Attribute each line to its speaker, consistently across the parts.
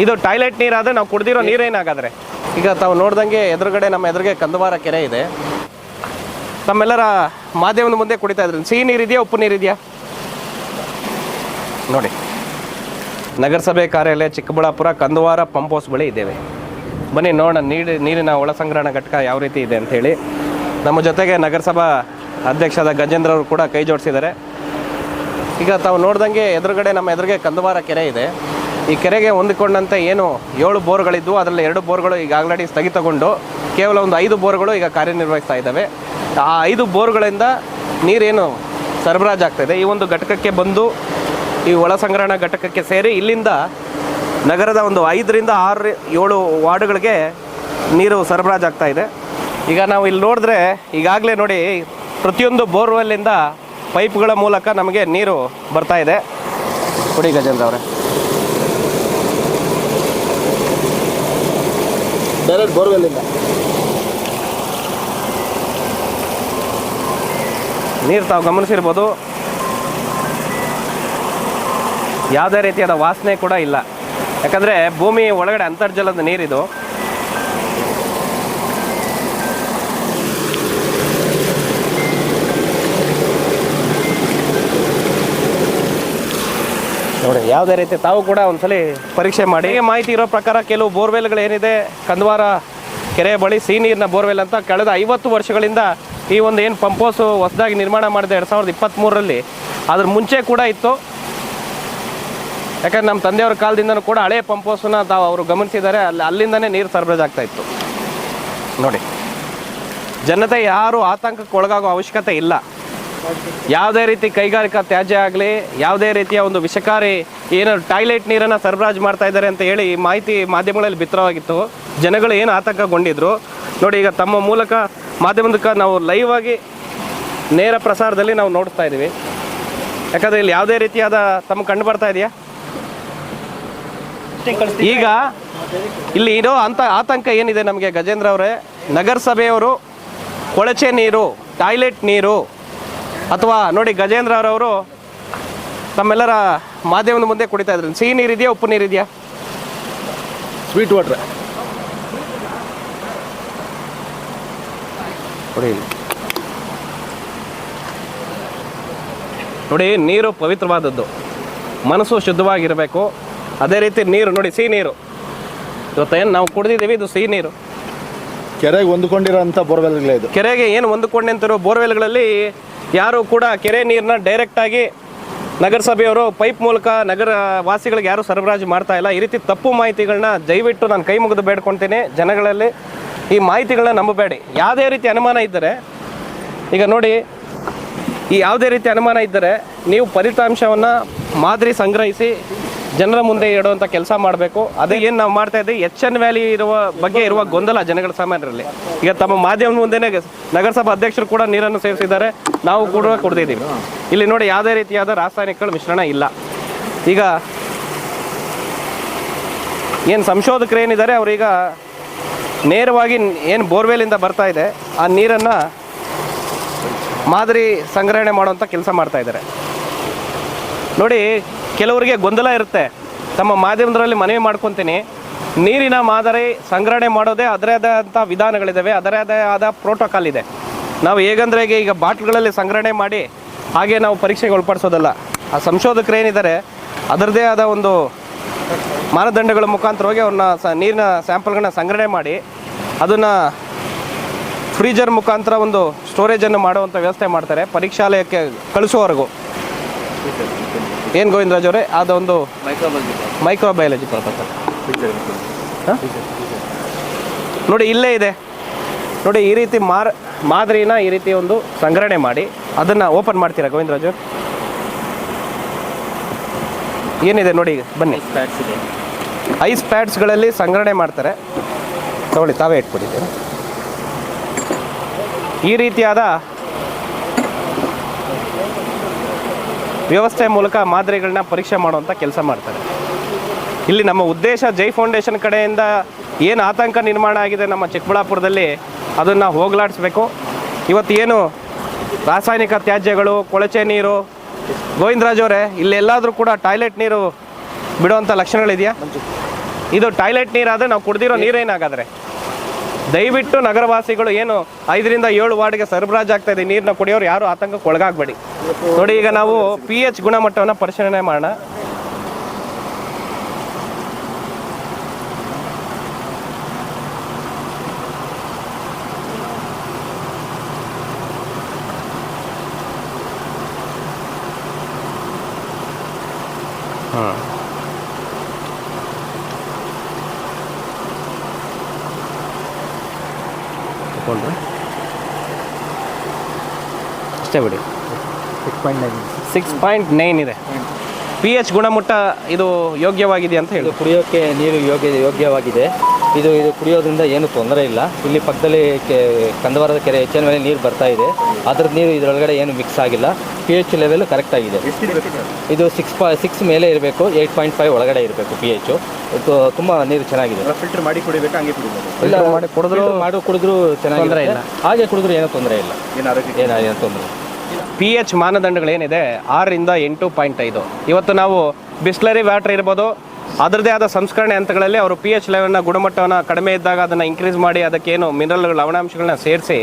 Speaker 1: ಇದು ಟಾಯ್ಲೆಟ್ ನೀರಾದರೆ ನಾವು ಕುಡ್ದಿರೋ ನೀರೇನಾಗಾದ್ರೆ. ಈಗ ತಾವು ನೋಡ್ದಂಗೆ ಎದುರುಗಡೆ ನಮ್ಮ ಎದುರಿಗೆ ಕಂದವಾರ ಕೆರೆ ಇದೆ. ತಮ್ಮೆಲ್ಲರ ಮಾಧ್ಯಮದ ಮುಂದೆ ಕುಡಿತಾ ಇದ್ರಿ. ಸಿಹಿ ನೀರಿದೆಯಾ, ಉಪ್ಪು ನೀರಿದೆಯಾ ನೋಡಿ. ನಗರಸಭೆ ಕಾರ್ಯಾಲಯ ಚಿಕ್ಕಬಳ್ಳಾಪುರ ಕಂದವಾರ ಪಂಪ್ ಹೌಸ್ ಬಳಿ ಇದ್ದೇವೆ. ಬನ್ನಿ ನೋಡೋಣ ನೀರಿನ ಒಳ ಸಂಗ್ರಹಣಾ ಘಟಕ ಯಾವ ರೀತಿ ಇದೆ ಅಂಥೇಳಿ. ನಮ್ಮ ಜೊತೆಗೆ ನಗರಸಭಾ ಅಧ್ಯಕ್ಷರಾದ ಗಜೇಂದ್ರ ಅವರು ಕೂಡ ಕೈ ಜೋಡಿಸಿದ್ದಾರೆ. ಈಗ ತಾವು ನೋಡ್ದಂಗೆ ಎದುರುಗಡೆ ನಮ್ಮ ಎದುರಿಗೆ ಕಂದವಾರ ಕೆರೆ ಇದೆ. ಈ ಕೆರೆಗೆ ಹೊಂದಿಕೊಂಡಂತೆ ಏನು 7 ಬೋರ್ಗಳಿದ್ವು, ಅದರಲ್ಲಿ 2 ಬೋರ್ಗಳು ಈಗ ಆಲ್ರೆಡಿ ಸ್ಥಗಿತಗೊಂಡು ಕೇವಲ ಒಂದು 5 ಬೋರ್ಗಳು ಈಗ ಕಾರ್ಯನಿರ್ವಹಿಸ್ತಾ ಇದ್ದಾವೆ. ಆ 5 ಬೋರ್ಗಳಿಂದ ನೀರೇನು ಸರಬರಾಜು ಆಗ್ತಾಯಿದೆ ಈ ಒಂದು ಘಟಕಕ್ಕೆ ಬಂದು ಈ ಒಳ ಸಂಗ್ರಹಣಾ ಘಟಕಕ್ಕೆ ಸೇರಿ ಇಲ್ಲಿಂದ ನಗರದ ಒಂದು 5ರಿಂದ 6, 7 ವಾರ್ಡ್ಗಳಿಗೆ ನೀರು ಸರಬರಾಜು ಆಗ್ತಾ ಇದೆ. ಈಗ ನಾವು ಇಲ್ಲಿ ನೋಡಿದ್ರೆ ಈಗಾಗಲೇ ನೋಡಿ ಪ್ರತಿಯೊಂದು ಬೋರ್ವೆಲ್ಲಿಂದ ಪೈಪ್ಗಳ ಮೂಲಕ ನಮಗೆ ನೀರು ಬರ್ತಾ ಇದೆ. ಕೊಡಿ ಗಜೇಂದ್ರ ಅವರೇ. ಡೈರೆಕ್ಟ್ ಬೋರ್ವೆಲ್ಲಿಂದ ನೀರು ತಾವು ಗಮನಿಸಿರ್ಬೋದು. ಯಾವುದೇ ರೀತಿಯಾದ ವಾಸನೆ ಕೂಡ ಇಲ್ಲ, ಯಾಕಂದರೆ ಭೂಮಿ ಒಳಗಡೆ ಅಂತರ್ಜಲದ ನೀರಿದು. ನೋಡಿ, ಯಾವುದೇ ರೀತಿ ತಾವು ಕೂಡ ಒಂದ್ಸಲಿ ಪರೀಕ್ಷೆ ಮಾಡಿ. ಮಾಹಿತಿ ಇರೋ ಪ್ರಕಾರ ಕೆಲವು ಬೋರ್ವೆಲ್ಗಳು ಏನಿದೆ ಕಂದವಾರ ಕೆರೆ ಬಳಿ ಸಿಹಿ ನೀರಿನ ಬೋರ್ವೆಲ್ ಅಂತ ಕಳೆದ 50 ವರ್ಷಗಳಿಂದ ಈ ಒಂದು ಏನು ಪಂಪ್ ಹೌಸು ಹೊಸದಾಗಿ ನಿರ್ಮಾಣ ಮಾಡಿದೆ 2023ರಲ್ಲಿ, ಅದ್ರ ಮುಂಚೆ ಕೂಡ ಇತ್ತು. ಯಾಕಂದ್ರೆ ನಮ್ಮ ತಂದೆಯವ್ರ ಕಾಲದಿಂದನೂ ಕೂಡ ಹಳೆ ಪಂಪ್ ಹೌಸನ್ನ ತಾವು ಅವರು ಗಮನಿಸಿದ್ದಾರೆ. ಅಲ್ಲಿಂದನೇ ನೀರು ಸರಬರಾಜು ಆಗ್ತಾ ಇತ್ತು. ನೋಡಿ, ಜನತೆ ಯಾರು ಆತಂಕಕ್ಕೆ ಒಳಗಾಗೋ ಅವಶ್ಯಕತೆ ಇಲ್ಲ. ಯಾವುದೇ ರೀತಿ ಕೈಗಾರಿಕಾ ತ್ಯಾಜ್ಯ ಆಗಲಿ, ಯಾವುದೇ ರೀತಿಯ ಒಂದು ವಿಷಕಾರಿ ಏನು ಟಾಯ್ಲೆಟ್ ನೀರನ್ನು ಸರಬರಾಜು ಮಾಡ್ತಾ ಇದ್ದಾರೆ ಅಂತ ಹೇಳಿ ಈ ಮಾಹಿತಿ ಮಾಧ್ಯಮಗಳಲ್ಲಿ ಬಿತ್ತರವಾಗಿತ್ತು. ಜನಗಳು ಏನು ಆತಂಕಗೊಂಡಿದ್ರು ನೋಡಿ. ಈಗ ತಮ್ಮ ಮೂಲಕ ಮಾಧ್ಯಮದ ನಾವು ಲೈವ್ ಆಗಿ ನೇರ ಪ್ರಸಾರದಲ್ಲಿ ನಾವು ನೋಡ್ತಾ ಇದ್ದೀವಿ. ಯಾಕಂದರೆ ಇಲ್ಲಿ ಯಾವುದೇ ರೀತಿಯಾದ ತಮ್ಮ ಕಂಡು ಬರ್ತಾ ಇದೆಯಾ? ಈಗ ಇಲ್ಲಿ ಇರೋ ಆತಂಕ ಏನಿದೆ ನಮಗೆ ಗಜೇಂದ್ರ ಅವರೇ, ನಗರಸಭೆಯವರು ಕೊಳಚೆ ನೀರು, ಟಾಯ್ಲೆಟ್ ನೀರು ಅಥವಾ ನೋಡಿ ಗಜೇಂದ್ರ ಅವರವರು ತಮ್ಮೆಲ್ಲರ ಮಾಧ್ಯಮದ ಮುಂದೆ ಕುಡಿತಾ ಇದ್ರಿ. ಸಿಹಿ ನೀರಿದೆಯಾ, ಉಪ್ಪು ನೀರಿದೆಯಾ?
Speaker 2: ಸ್ವೀಟ್ ವಾಟ್ರ್
Speaker 1: ನೋಡಿ. ನೋಡಿ, ನೀರು ಪವಿತ್ರವಾದದ್ದು, ಮನಸ್ಸು ಶುದ್ಧವಾಗಿರಬೇಕು. ಅದೇ ರೀತಿ ನೀರು ನೋಡಿ, ಸಿಹಿ ನೀರು ಇವತ್ತೇನು ನಾವು ಕುಡಿದಿದ್ದೀವಿ, ಇದು ಸಿಹಿ ನೀರು.
Speaker 2: ಕೆರೆಗೆ ಹೊಂದ್ಕೊಂಡಿರೋಂಥ ಬೋರ್ವೆಲ್ಗಳೇ ಇದು.
Speaker 1: ಕೆರೆಗೆ ಏನು ಹೊಂದಿಕೊಂಡಿರೋ ಬೋರ್ವೆಲ್ಗಳಲ್ಲಿ ಯಾರು ಕೂಡ ಕೆರೆ ನೀರನ್ನ ಡೈರೆಕ್ಟಾಗಿ ನಗರಸಭೆಯವರು ಪೈಪ್ ಮೂಲಕ ನಗರ ವಾಸಿಗಳಿಗೆ ಯಾರು ಸರಬರಾಜು ಮಾಡ್ತಾ ಇಲ್ಲ. ಈ ರೀತಿ ತಪ್ಪು ಮಾಹಿತಿಗಳನ್ನ ದಯವಿಟ್ಟು ನಾನು ಕೈ ಮುಗಿದು ಬೇಡ್ಕೊಳ್ತೀನಿ. ಜನಗಳಲ್ಲಿ ಈ ಮಾಹಿತಿಗಳನ್ನ ನಂಬಬೇಡಿ. ಯಾವುದೇ ರೀತಿ ಅನುಮಾನ ಇದ್ದರೆ, ಈಗ ನೋಡಿ, ಈ ಯಾವುದೇ ರೀತಿ ಅನುಮಾನ ಇದ್ದರೆ ನೀವು ಫಲಿತಾಂಶವನ್ನು ಮಾದರಿ ಸಂಗ್ರಹಿಸಿ ಜನರ ಮುಂದೆ ಇಡುವಂಥ ಕೆಲಸ ಮಾಡಬೇಕು. ಅದೇ ಏನು ನಾವು ಮಾಡ್ತಾ ಇದ್ದೀವಿ, HN ವ್ಯಾಲಿ ಇರುವ ಬಗ್ಗೆ ಇರುವ ಗೊಂದಲ ಜನಗಳ ಸಾಮಾನ್ಯರಲ್ಲಿ. ಈಗ ತಮ್ಮ ಮಾಧ್ಯಮದ ಮುಂದೆನೇ ನಗರಸಭಾ ಅಧ್ಯಕ್ಷರು ಕೂಡ ನೀರನ್ನು ಸೇವಿಸಿದ್ದಾರೆ, ನಾವು ಕೂಡ ಕುಡಿದಿದ್ದೀವಿ. ಇಲ್ಲಿ ನೋಡಿ, ಯಾವುದೇ ರೀತಿಯಾದ ರಾಸಾಯನಿಕಗಳ ಮಿಶ್ರಣ ಇಲ್ಲ. ಈಗ ಏನು ಸಂಶೋಧಕರು ಏನಿದ್ದಾರೆ ಅವರೀಗ ನೇರವಾಗಿ ಏನು ಬೋರ್ವೆಲಿಂದ ಬರ್ತಾ ಇದೆ ಆ ನೀರನ್ನು ಮಾದರಿ ಸಂಗ್ರಹಣೆ ಮಾಡುವಂಥ ಕೆಲಸ ಮಾಡ್ತಾ ಇದ್ದಾರೆ. ನೋಡಿ, ಕೆಲವರಿಗೆ ಗೊಂದಲ ಇರುತ್ತೆ. ತಮ್ಮ ಮಾಧ್ಯಮದಲ್ಲಿ ಮನವಿ ಮಾಡ್ಕೊತೀನಿ, ನೀರಿನ ಮಾದರಿ ಸಂಗ್ರಹಣೆ ಮಾಡೋದೇ ಅದರೇ ಆದಂಥ ವಿಧಾನಗಳಿದ್ದಾವೆ, ಅದರದೇ ಆದ ಪ್ರೋಟೋಕಾಲ್ ಇದೆ. ನಾವು ಹೇಗಂದ್ರೆ ಈಗ ಬಾಟ್ಲ್ಗಳಲ್ಲಿ ಸಂಗ್ರಹಣೆ ಮಾಡಿ ಹಾಗೆ ನಾವು ಪರೀಕ್ಷೆಗೆ ಒಳಪಡಿಸೋದಲ್ಲ. ಆ ಸಂಶೋಧಕರು ಏನಿದ್ದಾರೆ ಅದರದೇ ಆದ ಒಂದು ಮಾನದಂಡಗಳ ಮುಖಾಂತರವಾಗಿ ಅವ್ರನ್ನ ನೀರಿನ ಸ್ಯಾಂಪಲ್ಗಳನ್ನ ಸಂಗ್ರಹಣೆ ಮಾಡಿ ಅದನ್ನು ಫ್ರೀಜರ್ ಮುಖಾಂತರ ಒಂದು ಸ್ಟೋರೇಜನ್ನು ಮಾಡುವಂಥ ವ್ಯವಸ್ಥೆ ಮಾಡ್ತಾರೆ ಪರೀಕ್ಷಾಲಯಕ್ಕೆ ಕಳಿಸೋವರೆಗೂ. ಏನು ಗೋವಿಂದರಾಜ್ ಅವರೇ, ಅದೊಂದು ಮೈಕ್ರೋಬಯಾಲಜಿ ಪ್ರೊಫೆಸರ್ ನೋಡಿ, ಇಲ್ಲೇ ಇದೆ ನೋಡಿ. ಈ ರೀತಿ ಮಾದರಿನ ಈ ರೀತಿ ಒಂದು ಸಂಗ್ರಹಣೆ ಮಾಡಿ ಅದನ್ನು ಓಪನ್ ಮಾಡ್ತೀರಾ ಗೋವಿಂದರಾಜು? ಏನಿದೆ ನೋಡಿ, ಬನ್ನಿ. ಐಸ್ ಪ್ಯಾಡ್ಸ್ಗಳಲ್ಲಿ ಸಂಗ್ರಹಣೆ ಮಾಡ್ತಾರೆ. ತಗೊಳ್ಳಿ, ತಾವೇ ಇಟ್ಕೊಟ್ಟಿದ್ದೀರಾ. ಈ ರೀತಿಯಾದ ವ್ಯವಸ್ಥೆ ಮೂಲಕ ಮಾದರಿಗಳನ್ನ ಪರೀಕ್ಷೆ ಮಾಡುವಂಥ ಕೆಲಸ ಮಾಡ್ತಾರೆ. ಇಲ್ಲಿ ನಮ್ಮ ಉದ್ದೇಶ ಜೈ ಫೌಂಡೇಶನ್ ಕಡೆಯಿಂದ ಏನು ಆತಂಕ ನಿರ್ಮಾಣ ಆಗಿದೆ ನಮ್ಮ ಚಿಕ್ಕಬಳ್ಳಾಪುರದಲ್ಲಿ ಅದನ್ನು ಹೋಗಲಾಡಿಸ್ಬೇಕು. ಇವತ್ತು ಏನು ರಾಸಾಯನಿಕ ತ್ಯಾಜ್ಯಗಳು, ಕೊಳಚೆ ನೀರು, ಗೋವಿಂದರಾಜ್ ಅವರೇ, ಇಲ್ಲೆಲ್ಲಾದರೂ ಕೂಡ ಟಾಯ್ಲೆಟ್ ನೀರು ಬಿಡುವಂಥ ಲಕ್ಷಣಗಳಿದೆಯಾ? ಇದು ಟಾಯ್ಲೆಟ್ ನೀರಾದರೆ ನಾವು ಕುಡ್ದಿರೋ ನೀರೇನಾಗಾದ್ರೆ ದಯವಿಟ್ಟು ನಗರವಾಸಿಗಳು ಏನು 5 ರಿಂದ 7 ವಾರ್ಡ್ಗೆ ಸರಬರಾಜು ಆಗ್ತಾ ಇದೆ ನೀರನ್ನ ಕುಡಿಯೋರು ಯಾರು ಆತಂಕಕ್ಕೆ ಒಳಗಾಗಬೇಡಿ. ನೋಡಿ, ಈಗ ನಾವು pH ಗುಣಮಟ್ಟವನ್ನು ಪರಿಶೀಲನೆ ಮಾಡೋಣ. ಅಷ್ಟೇ ಬಿಡಿ, 6.9 ಇದೆ. pH ಗುಣಮಟ್ಟ ಇದು ಯೋಗ್ಯವಾಗಿದೆ ಅಂತ ಹೇಳಿ.
Speaker 3: ಕುಡಿಯೋಕ್ಕೆ ನೀರು ಯೋಗ್ಯವಾಗಿದೆ. ಇದು ಕುಡಿಯೋದ್ರಿಂದ ಏನು ತೊಂದರೆ ಇಲ್ಲ. ಇಲ್ಲಿ ಪಕ್ಕದಲ್ಲಿ ಕಂದವಾರದ ಕೆರೆ ಹೆಚ್ಚಿನ ಮೇಲೆ ನೀರು ಬರ್ತಾ ಇದೆ. ಅದ್ರದ್ದು ನೀರು ಇದರೊಳಗಡೆ ಏನು ಮಿಕ್ಸ್ ಆಗಿಲ್ಲ. pH ಲೆವೆಲ್ ಕರೆಕ್ಟ್ ಆಗಿದೆ. ಇದು 6 ಮೇಲೆ ಇರಬೇಕು, 8.5 ಒಳಗಡೆ ಇರಬೇಕು pH. ತುಂಬ ನೀರು ಚೆನ್ನಾಗಿದೆ.
Speaker 2: ಫಿಲ್ಟರ್ ಮಾಡಿ ಕುಡಿಬೇಕಾ, ಹಂಗೆ
Speaker 3: ಇಲ್ಲ, ಕುಡಿದ್ರು ಚೆನ್ನಾಗಿದೆ. ಹಾಗೆ ಕುಡಿದ್ರು ಏನೂ ತೊಂದರೆ ಇಲ್ಲ. ಏನು ತೊಂದರೆ ಇಲ್ಲ.
Speaker 1: pH ಮಾನದಂಡಗಳೇನಿದೆ 6 ರಿಂದ 8.5. ಇವತ್ತು ನಾವು ಬಿಸ್ಲರಿ ವಾಟರ್ ಇರ್ಬೋದು, ಅದರದೇ ಆದ ಸಂಸ್ಕರಣೆ ಹಂತಗಳಲ್ಲಿ ಅವರು pH ಲೆವೆಲ್ನ ಗುಣಮಟ್ಟವನ್ನು ಕಡಿಮೆ ಇದ್ದಾಗ ಅದನ್ನು ಇಂಕ್ರೀಸ್ ಮಾಡಿ ಅದಕ್ಕೇನು ಮಿನರಲ್ಗಳು ಲವಣಾಂಶಗಳನ್ನ ಸೇರಿಸಿ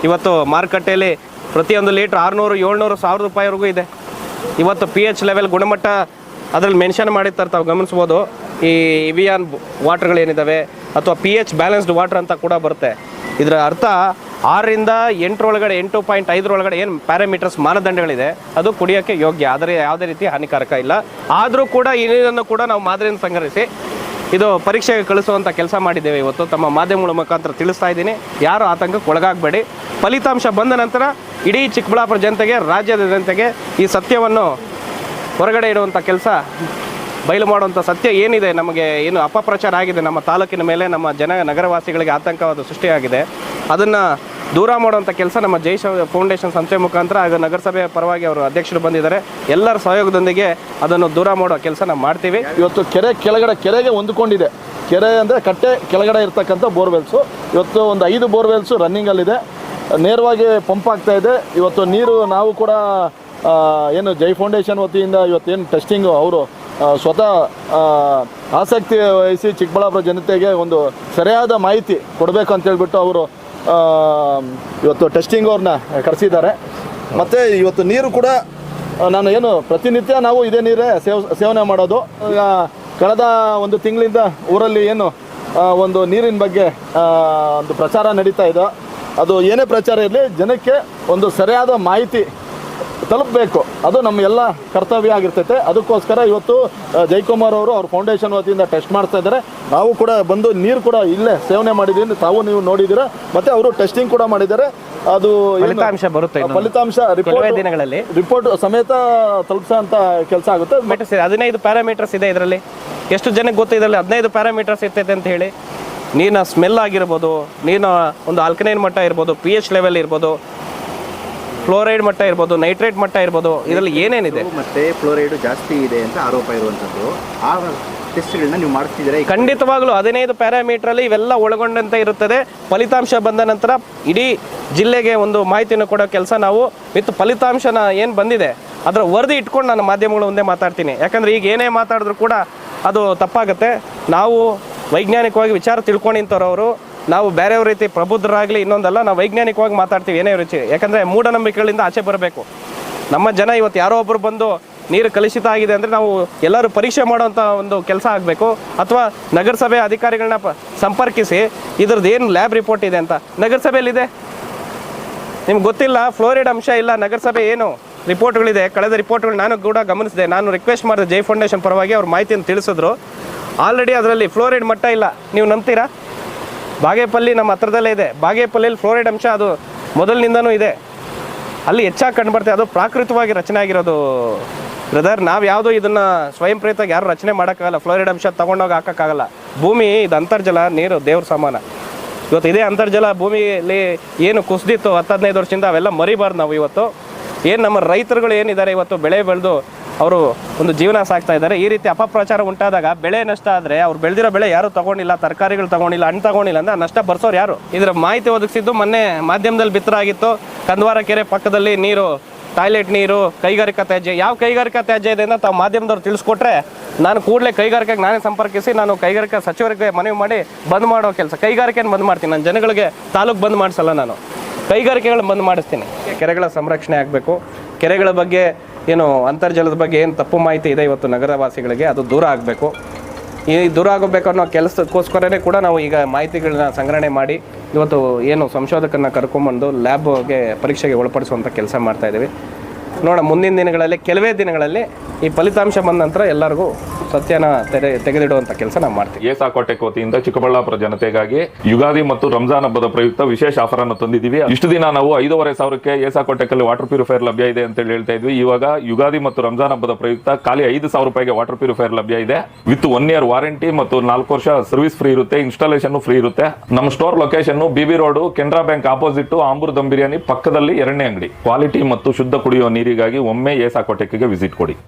Speaker 1: ಇವತ್ತು ಮಾರುಕಟ್ಟೆಯಲ್ಲಿ ಪ್ರತಿಯೊಂದು ಲೀಟ್ರ್ 600, 700, 1000 ರೂಪಾಯಿವರೆಗೂ ಇದೆ. ಇವತ್ತು pH ಲೆವೆಲ್ ಗುಣಮಟ್ಟ ಅದರಲ್ಲಿ ಮೆನ್ಷನ್ ಮಾಡಿರ್ತಾರೆ, ತಾವು ಗಮನಿಸ್ಬೋದು. ಈ ಇವಿಯಾನ್ ವಾಟರ್ಗಳೇನಿದ್ದಾವೆ ಅಥವಾ pH ಬ್ಯಾಲೆನ್ಸ್ಡ್ ವಾಟರ್ ಅಂತ ಕೂಡ ಬರುತ್ತೆ. ಇದರ ಅರ್ಥ 6 ರಿಂದ 8 ಒಳಗಡೆ 8.5 ಒಳಗಡೆ ಏನು ಪ್ಯಾರಾಮೀಟರ್ಸ್ ಮಾನದಂಡಗಳಿದೆ ಅದು ಕುಡಿಯೋಕ್ಕೆ ಯೋಗ್ಯ, ಆದರೆ ಯಾವುದೇ ರೀತಿ ಹಾನಿಕಾರಕ ಇಲ್ಲ. ಆದರೂ ಕೂಡ ಈ ನೀರನ್ನು ಕೂಡ ನಾವು ಮಾದರಿಯನ್ನು ಸಂಗ್ರಹಿಸಿ ಇದು ಪರೀಕ್ಷೆಗೆ ಕಳಿಸುವಂಥ ಕೆಲಸ ಮಾಡಿದ್ದೇವೆ. ಇವತ್ತು ತಮ್ಮ ಮಾಧ್ಯಮಗಳ ಮುಖಾಂತರ ತಿಳಿಸ್ತಾ ಇದ್ದೀನಿ, ಯಾರು ಆತಂಕಕ್ಕೆ ಒಳಗಾಗಬೇಡಿ. ಫಲಿತಾಂಶ ಬಂದ ನಂತರ ಇಡೀ ಚಿಕ್ಕಬಳ್ಳಾಪುರ ಜನತೆಗೆ, ರಾಜ್ಯದ ಜನತೆಗೆ ಈ ಸತ್ಯವನ್ನು ಹೊರಗಡೆ ಇಡುವಂಥ ಕೆಲಸ, ಬಯಲು ಮಾಡುವಂಥ ಸತ್ಯ ಏನಿದೆ, ನಮಗೆ ಏನು ಅಪಪ್ರಚಾರ ಆಗಿದೆ ನಮ್ಮ ತಾಲೂಕಿನ ಮೇಲೆ, ನಮ್ಮ ನಗರವಾಸಿಗಳಿಗೆ ಆತಂಕವಾದ ಸೃಷ್ಟಿಯಾಗಿದೆ, ಅದನ್ನು ದೂರ ಮಾಡುವಂಥ ಕೆಲಸ ನಮ್ಮ ಜೈ ಫೌಂಡೇಶನ್ ಸಂಸ್ಥೆ ಮುಖಾಂತರ ಆಗ ನಗರಸಭೆಯ ಪರವಾಗಿ ಅವರು ಅಧ್ಯಕ್ಷರು ಬಂದಿದ್ದಾರೆ. ಎಲ್ಲರ ಸಹಯೋಗದೊಂದಿಗೆ ಅದನ್ನು ದೂರ ಮಾಡೋ ಕೆಲಸ ನಾವು ಮಾಡ್ತೀವಿ.
Speaker 2: ಇವತ್ತು ಕೆರೆಗೆ ಹೊಂದಿಕೊಂಡಿದೆ. ಕೆರೆ ಅಂದರೆ ಕಟ್ಟೆ ಕೆಳಗಡೆ ಇರ್ತಕ್ಕಂಥ ಬೋರ್ವೆಲ್ಸು. ಇವತ್ತು ಒಂದು 5 ಬೋರ್ವೆಲ್ಸು ರನ್ನಿಂಗಲ್ಲಿದೆ, ನೇರವಾಗಿ ಪಂಪ್ ಆಗ್ತಾ ಇದೆ. ಇವತ್ತು ನೀರು ನಾವು ಕೂಡ ಏನು ಜೈ ಫೌಂಡೇಶನ್ ವತಿಯಿಂದ ಇವತ್ತೇನು ಟೆಸ್ಟಿಂಗು ಅವರು ಸ್ವತಃ ಆಸಕ್ತಿ ವಹಿಸಿ ಚಿಕ್ಕಬಳ್ಳಾಪುರ ಜನತೆಗೆ ಒಂದು ಸರಿಯಾದ ಮಾಹಿತಿ ಕೊಡಬೇಕು ಅಂತೇಳ್ಬಿಟ್ಟು ಅವರು ಇವತ್ತು ಟೆಸ್ಟಿಂಗ್ ಅವ್ರನ್ನ ಕರೆಸಿದ್ದಾರೆ. ಮತ್ತು ಇವತ್ತು ನೀರು ಕೂಡ ನಾನು ಏನು ಪ್ರತಿನಿತ್ಯ ನಾವು ಇದೇ ನೀರೇ ಸೇವನೆ ಮಾಡೋದು. ಈಗ ಕಳೆದ 1 ತಿಂಗಳಿಂದ ಊರಲ್ಲಿ ಏನು ಒಂದು ನೀರಿನ ಬಗ್ಗೆ ಒಂದು ಪ್ರಚಾರ ನಡೀತಾ ಇದೆ. ಅದು ಏನೇ ಪ್ರಚಾರ ಇರಲಿ, ಜನಕ್ಕೆ ಒಂದು ಸರಿಯಾದ ಮಾಹಿತಿ ತಲುಪಬೇಕು, ಅದು ನಮ್ಮ ಎಲ್ಲ ಕರ್ತವ್ಯ ಆಗಿರ್ತೈತೆ. ಅದಕ್ಕೋಸ್ಕರ ಇವತ್ತು ಜಯಕುಮಾರ್ ಅವರು ಅವ್ರ ಫೌಂಡೇಶನ್ ವತಿಯಿಂದ ಟೆಸ್ಟ್ ಮಾಡ್ತಾ ಇದ್ದಾರೆ. ನಾವು ಕೂಡ ಬಂದು ನೀರು ಕೂಡ ಇಲ್ಲೇ ಸೇವನೆ ಮಾಡಿದ್ದೀನಿ, ನೀವು ನೋಡಿದ್ದೀರಾ. ಮತ್ತು ಅವರು ಟೆಸ್ಟಿಂಗ್ ಕೂಡ ಮಾಡಿದ್ದಾರೆ. ಅದು
Speaker 1: ಫಲಿತಾಂಶ ಬರುತ್ತೆ,
Speaker 2: ಫಲಿತಾಂಶ
Speaker 1: ದಿನಗಳಲ್ಲಿ
Speaker 2: ರಿಪೋರ್ಟ್ ಸಮೇತ ತಲುಪಿಸೋಂಥ ಕೆಲಸ ಆಗುತ್ತೆ.
Speaker 1: 15 ಪ್ಯಾರಾಮೀಟರ್ಸ್ ಇದೆ ಇದರಲ್ಲಿ. ಎಷ್ಟು ಜನಕ್ಕೆ ಗೊತ್ತು ಇದರಲ್ಲಿ 15 ಪ್ಯಾರಾಮೀಟರ್ಸ್ ಇರ್ತೈತೆ ಅಂತ ಹೇಳಿ? ನೀರಿನ ಸ್ಮೆಲ್ ಆಗಿರ್ಬೋದು, ನೀರಿನ ಒಂದು ಆಲ್ಕಲೈನ್ ಮಟ್ಟ ಇರ್ಬೋದು, pH ಲೆವೆಲ್ ಇರ್ಬೋದು, ಫ್ಲೋರೈಡ್ ಮಟ್ಟ ಇರ್ಬೋದು, ನೈಟ್ರೇಟ್ ಮಟ್ಟ ಇರ್ಬೋದು, ಇದರಲ್ಲಿ ಏನೇನಿದೆ.
Speaker 4: ಮತ್ತೆ ಫ್ಲೋರೈಡ್ ಜಾಸ್ತಿ ಇದೆ ಅಂತ ಆರೋಪ ಇರುವಂಥದ್ದು. ಆ ಟೆಸ್ಟ್ಗಳನ್ನ ನೀವು ಮಾಡ್ತಿದ್ದೀರಾ?
Speaker 1: ಖಂಡಿತವಾಗ್ಲೂ 15 ಪ್ಯಾರಾಮೀಟ್ರಲ್ಲಿ ಇವೆಲ್ಲ ಒಳಗೊಂಡಂತೆ ಇರುತ್ತದೆ. ಫಲಿತಾಂಶ ಬಂದ ನಂತರ ಇಡೀ ಜಿಲ್ಲೆಗೆ ಒಂದು ಮಾಹಿತಿಯನ್ನು ಕೊಡೋ ಕೆಲಸ ನಾವು ವಿತ್ ಫಲಿತಾಂಶನ ಏನು ಬಂದಿದೆ ಅದರ ವರದಿ ಇಟ್ಕೊಂಡು ನಾನು ಮಾಧ್ಯಮಗಳ ಮುಂದೆ ಮಾತಾಡ್ತೀನಿ. ಯಾಕಂದರೆ ಈಗ ಏನೇ ಮಾತಾಡಿದ್ರು ಕೂಡ ಅದು ತಪ್ಪಾಗುತ್ತೆ. ನಾವು ವೈಜ್ಞಾನಿಕವಾಗಿ ವಿಚಾರ ತಿಳ್ಕೊಂಡಿಂಥವ್ರವರು, ನಾವು ಬೇರೆಯವ್ರ ರೀತಿ ಪ್ರಬುದ್ಧರಾಗಲಿ ಇನ್ನೊಂದಲ್ಲ, ನಾವು ವೈಜ್ಞಾನಿಕವಾಗಿ ಮಾತಾಡ್ತೀವಿ ಏನೇ ರುಚಿ. ಯಾಕಂದರೆ ಮೂಢನಂಬಿಕೆಗಳಿಂದ ಆಚೆ ಬರಬೇಕು. ನಮ್ಮ ಜನ ಇವತ್ತು ಯಾರೋ ಒಬ್ಬರು ಬಂದು ನೀರು ಕಲುಷಿತ ಆಗಿದೆ ಅಂದರೆ ನಾವು ಎಲ್ಲರೂ ಪರೀಕ್ಷೆ ಮಾಡೋವಂಥ ಒಂದು ಕೆಲಸ ಆಗಬೇಕು. ಅಥವಾ ನಗರಸಭೆ ಅಧಿಕಾರಿಗಳನ್ನ ಸಂಪರ್ಕಿಸಿ ಇದ್ರದ್ದು ಏನು ಲ್ಯಾಬ್ ರಿಪೋರ್ಟ್ ಇದೆ ಅಂತ. ನಗರಸಭೆಯಲ್ಲಿದೆ, ನಿಮ್ಗೆ ಗೊತ್ತಿಲ್ಲ, ಫ್ಲೋರೈಡ್ ಅಂಶ ಇಲ್ಲ. ನಗರಸಭೆ ಏನು ರಿಪೋರ್ಟ್ಗಳಿದೆ, ಕಳೆದ ರಿಪೋರ್ಟ್ಗಳು ನಾನು ಕೂಡ ಗಮನಿಸಿದೆ. ನಾನು ರಿಕ್ವೆಸ್ಟ್ ಮಾಡಿದೆ ಜೈ ಫೌಂಡೇಶನ್ ಪರವಾಗಿ, ಅವ್ರ ಮಾಹಿತಿಯನ್ನು ತಿಳಿಸಿದ್ರು. ಆಲ್ರೆಡಿ ಅದರಲ್ಲಿ ಫ್ಲೋರೈಡ್ ಮಟ್ಟ ಇಲ್ಲ. ನೀವು ನಂಬ್ತೀರಾ? ಬಾಗೇಪಲ್ಲಿ ನಮ್ಮ ಹತ್ರದಲ್ಲೇ ಇದೆ. ಬಾಗೇಪಲ್ಲಿಯಲ್ಲಿ ಫ್ಲೋರೈಡ್ ಅಂಶ ಅದು ಮೊದಲಿನಿಂದನೂ ಇದೆ, ಅಲ್ಲಿ ಹೆಚ್ಚಾಗಿ ಕಂಡುಬರ್ತದೆ. ಅದು ಪ್ರಾಕೃತಿಕವಾಗಿ ರಚನೆ ಆಗಿರೋದು ಬ್ರದರ್. ನಾವು ಯಾವುದೋ ಇದನ್ನು ಸ್ವಯಂ ಪ್ರೇರಿತವಾಗಿ ಯಾರು ರಚನೆ ಮಾಡೋಕ್ಕಾಗಲ್ಲ. ಫ್ಲೋರೈಡ್ ಅಂಶ ತೊಗೊಂಡೋಗಿ ಹಾಕೋಕ್ಕಾಗಲ್ಲ. ಭೂಮಿ ಇದು ಅಂತರ್ಜಲ, ನೀರು ದೇವ್ರ ಸಮಾನ. ಇವತ್ತು ಇದೇ ಅಂತರ್ಜಲ ಭೂಮಿಯಲ್ಲಿ ಏನು ಕುಸಿದಿತ್ತು 10-15 ವರ್ಷದಿಂದ, ಅವೆಲ್ಲ ಮರಿಬಾರ್ದು ನಾವು. ಇವತ್ತು ಏನು ನಮ್ಮ ರೈತರುಗಳು ಏನಿದ್ದಾರೆ ಇವತ್ತು ಬೆಳೆ ಬೆಳೆದು ಅವರು ಒಂದು ಜೀವನ ಸಾಕ್ತಾ ಇದ್ದಾರೆ. ಈ ರೀತಿ ಅಪಪ್ರಚಾರ ಉಂಟಾದಾಗ ಬೆಳೆ ನಷ್ಟ ಆದರೆ ಅವ್ರು ಬೆಳೆದಿರೋ ಬೆಳೆ ಯಾರು ತೊಗೊಂಡಿಲ್ಲ, ತರಕಾರಿಗಳು ತೊಗೊಂಡಿಲ್ಲ, ಹಣ್ಣು ತೊಗೊಂಡಿಲ್ಲ ಅಂದರೆ ನಷ್ಟ ಬರ್ಸೋರು ಯಾರು? ಇದರ ಮಾಹಿತಿ ಒದಗಿಸಿದ್ದು ಮೊನ್ನೆ ಮಾಧ್ಯಮದಲ್ಲಿ ಬಿತ್ತರಾಗಿತ್ತು. ಕಂದವಾರ ಕೆರೆ ಪಕ್ಕದಲ್ಲಿ ನೀರು ಟಾಯ್ಲೆಟ್ ನೀರು, ಕೈಗಾರಿಕಾ ತ್ಯಾಜ್ಯ, ಯಾವ ಕೈಗಾರಿಕಾ ತ್ಯಾಜ್ಯ ಇದೆ ಅಂತ ತಾವು ಮಾಧ್ಯಮದವ್ರು ತಿಳಿಸ್ಕೊಟ್ರೆ ನಾನು ಕೂಡಲೇ ಕೈಗಾರಿಕೆಗೆ ನಾನೇ ಸಂಪರ್ಕಿಸಿ ನಾನು ಕೈಗಾರಿಕಾ ಸಚಿವರಿಗೆ ಮನವಿ ಮಾಡಿ ಬಂದ್ ಮಾಡೋ ಕೆಲಸ, ಕೈಗಾರಿಕೆಯನ್ನು ಬಂದ್ ಮಾಡ್ತೀನಿ. ನಾನು ಜನಗಳಿಗೆ ತಾಲೂಕು ಬಂದ್ ಮಾಡಿಸಲ್ಲ, ನಾನು ಕೈಗಾರಿಕೆಗಳನ್ನ ಬಂದ್ ಮಾಡಿಸ್ತೀನಿ. ಕೆರೆಗಳ ಸಂರಕ್ಷಣೆ ಆಗಬೇಕು. ಕೆರೆಗಳ ಬಗ್ಗೆ ಏನು ಅಂತರ್ಜಲದ ಬಗ್ಗೆ ಏನು ತಪ್ಪು ಮಾಹಿತಿ ಇದೆ ಇವತ್ತು ನಗರವಾಸಿಗಳಿಗೆ, ಅದು ದೂರ ಆಗಬೇಕು. ಈ ದೂರ ಆಗಬೇಕು ಅನ್ನೋ ಕೆಲಸಕ್ಕೋಸ್ಕರನೇ ಕೂಡ ನಾವು ಈಗ ಮಾಹಿತಿಗಳನ್ನ ಸಂಗ್ರಹಣೆ ಮಾಡಿ ಇವತ್ತು ಏನು ಸಂಶೋಧಕರನ್ನ ಕರ್ಕೊಂಬಂದು ಲ್ಯಾಬ್ಗೆ ಪರೀಕ್ಷೆಗೆ ಒಳಪಡಿಸುವಂಥ ಕೆಲಸ ಮಾಡ್ತಾಯಿದ್ದೀವಿ. ನೋಡೋಣ ಮುಂದಿನ ದಿನಗಳಲ್ಲಿ, ಕೆಲವೇ ದಿನಗಳಲ್ಲಿ ಈ ಫಲಿತಾಂಶ ಬಂದ ನಂತರ ಎಲ್ಲರಿಗೂ ಸತ್ಯನ ತೆಗೆದಿಡುವಂಥ ಕೆಲಸ ನಾವು ಮಾಡ್ತೀವಿ.
Speaker 5: ಏಸಾಕೋಟೆಕ್ ವತಿಯಿಂದ ಚಿಕ್ಕಬಳ್ಳಾಪುರ ಜನತೆಗಾಗಿ ಯುಗಾದಿ ಮತ್ತು ರಂಜಾನ್ ಹಬ್ಬದ ಪ್ರಯುಕ್ತ ವಿಶೇಷ ಆಫರ್ ಅನ್ನು ತಂದಿದ್ದೀವಿ. ಇಷ್ಟು ದಿನ ನಾವು 5,500ಕ್ಕೆ ಏಸಾಕೋಟೆಕ್ ಅಲ್ಲಿ ವಾಟರ್ ಪ್ಯೂರಿಫೈಯರ್ ಲಭ್ಯ ಇದೆ ಅಂತ ಹೇಳ್ತಾ ಇದ್ವಿ. ಇವಾಗ ಯುಗಾದಿ ಮತ್ತು ರಂಜಾನ್ ಹಬ್ಬದ ಪ್ರಯುಕ್ತ ಖಾಲಿ 5,000 ರೂಪಾಯಿಗೆ ವಾಟರ್ ಪ್ಯೂರಿಫೈಯರ್ ಲಭ್ಯ ಇದೆ. ವಿತ್ 1 ಇಯರ್ ವಾರಂಟಿ ಮತ್ತು 4 ವರ್ಷ ಸರ್ವಿಸ್ ಫ್ರೀ ಇರುತ್ತೆ. ಇನ್ಸ್ಟಾಲೇಷನ್ ಫ್ರೀ ಇರುತ್ತೆ. ನಮ್ಮ store location BB road, Canara bank opposite, Ambur dum biryani ಪಕ್ಕದಲ್ಲಿ 2ನೇ ಅಂಗಡಿ. ಕ್ವಾಲಿಟಿ ಮತ್ತು ಶುದ್ಧ ಕುಡಿಯುವ ನೀರಿಗಾಗಿ ಒಮ್ಮೆ ಏಸಾಕೋಟೆಕ್ಗೆ ವಿಸಿಟ್ ಕೊಡಿ.